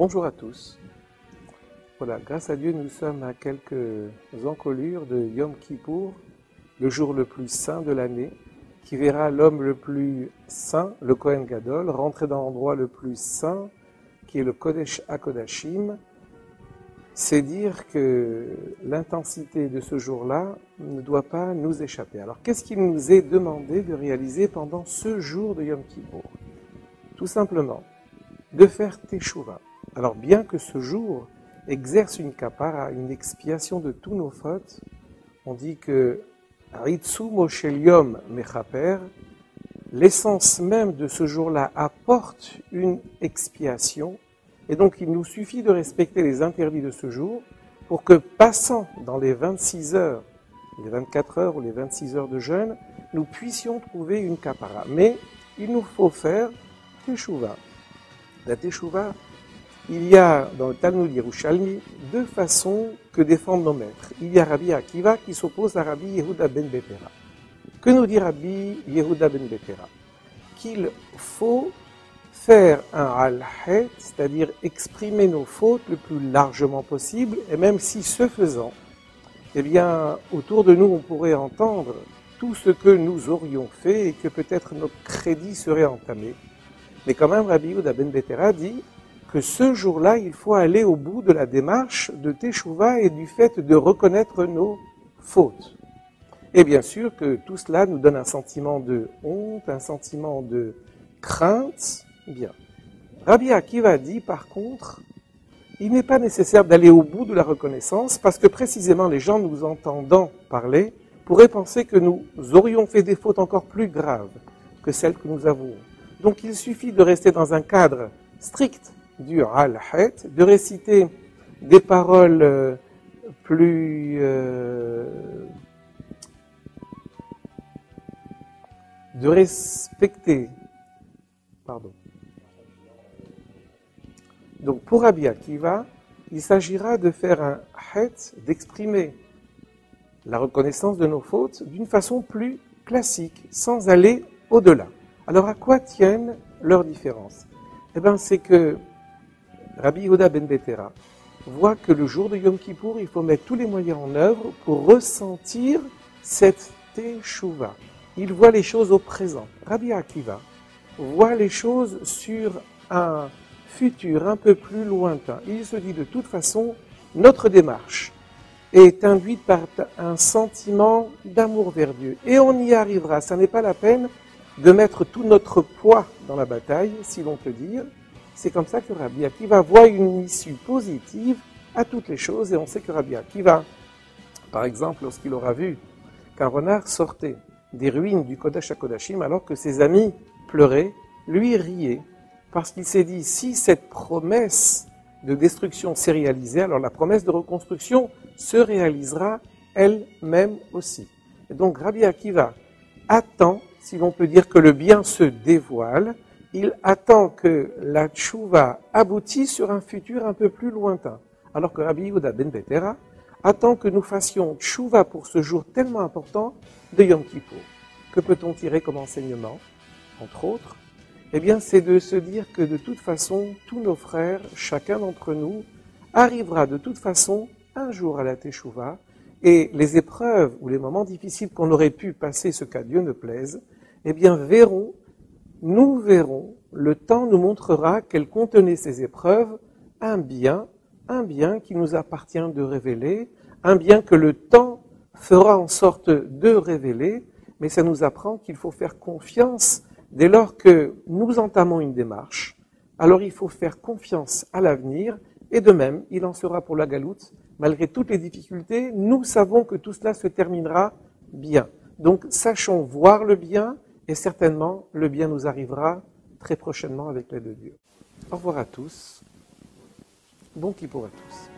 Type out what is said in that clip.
Bonjour à tous. Voilà, grâce à Dieu, nous sommes à quelques encolures de Yom Kippour, le jour le plus saint de l'année, qui verra l'homme le plus saint, le Kohen Gadol, rentrer dans l'endroit le plus saint, qui est le Kodesh HaKodashim. C'est dire que l'intensité de ce jour-là ne doit pas nous échapper. Alors, qu'est-ce qu'il nous est demandé de réaliser pendant ce jour de Yom Kippour? Tout simplement, de faire Teshuvah. Alors, bien que ce jour exerce une kapara, une expiation de tous nos fautes, on dit que Ritzu Moshel Yom Mechaper, l'essence même de ce jour-là apporte une expiation, et donc il nous suffit de respecter les interdits de ce jour pour que, passant dans les 26 heures, les 24 heures ou les 26 heures de jeûne, nous puissions trouver une kapara. Mais il nous faut faire Teshuvah. La Teshuvah, il y a dans le Talmud Yerushalmi deux façons que défendent nos maîtres. Il y a Rabbi Akiva qui s'oppose à Rabbi Yehuda ben Betera. Que nous dit Rabbi Yehuda ben Betera? Qu'il faut faire un al-het, c'est-à-dire exprimer nos fautes le plus largement possible, et même si ce faisant, eh bien, autour de nous, on pourrait entendre tout ce que nous aurions fait et que peut-être notre crédit serait entamé. Mais quand même, Rabbi Yehuda ben Betera dit que ce jour-là, il faut aller au bout de la démarche de Teshuvah et du fait de reconnaître nos fautes. Et bien sûr que tout cela nous donne un sentiment de honte, un sentiment de crainte. Bien. Rabbi Akiva dit, par contre, il n'est pas nécessaire d'aller au bout de la reconnaissance parce que précisément les gens nous entendant parler pourraient penser que nous aurions fait des fautes encore plus graves que celles que nous avons. Donc il suffit de rester dans un cadre strict du al-het, de réciter des paroles de respecter. Donc pour Rabbi Akiva, il s'agira de faire un het, d'exprimer la reconnaissance de nos fautes d'une façon plus classique, sans aller au-delà. Alors à quoi tiennent leurs différences? Eh bien c'est que Rabbi Yehuda ben Betera voit que le jour de Yom Kippour, il faut mettre tous les moyens en œuvre pour ressentir cette Teshuvah. Il voit les choses au présent. Rabbi Akiva voit les choses sur un futur un peu plus lointain. Il se dit de toute façon, notre démarche est induite par un sentiment d'amour vers Dieu. Et on y arrivera. Ça n'est pas la peine de mettre tout notre poids dans la bataille, si l'on peut dire. C'est comme ça que Rabbi Akiva voit une issue positive à toutes les choses. Et on sait que Rabbi Akiva, par exemple, lorsqu'il aura vu qu'un renard sortait des ruines du Kodesh HaKodashim alors que ses amis pleuraient, lui riait. Parce qu'il s'est dit, si cette promesse de destruction s'est réalisée, alors la promesse de reconstruction se réalisera elle-même aussi. Et donc Rabbi Akiva attend, si l'on peut dire que le bien se dévoile, il attend que la tchouva aboutisse sur un futur un peu plus lointain. Alors que Rabbi Yehuda ben Betera attend que nous fassions tchouva pour ce jour tellement important de Yom Kippour. Que peut-on tirer comme enseignement, entre autres? Eh bien, c'est de se dire que de toute façon, tous nos frères, chacun d'entre nous, arrivera de toute façon un jour à la Teshuvah, et les épreuves ou les moments difficiles qu'on aurait pu passer, ce qu'à Dieu ne plaise, eh bien, nous verrons, le temps nous montrera qu'elles contenaient ces épreuves, un bien qui nous appartient de révéler, un bien que le temps fera en sorte de révéler, mais ça nous apprend qu'il faut faire confiance. Dès lors que nous entamons une démarche, alors il faut faire confiance à l'avenir, et de même, il en sera pour la galoute. Malgré toutes les difficultés, nous savons que tout cela se terminera bien. Donc, sachons voir le bien, et certainement, le bien nous arrivera très prochainement avec l'aide de Dieu. Au revoir à tous. Bon Kippour à tous.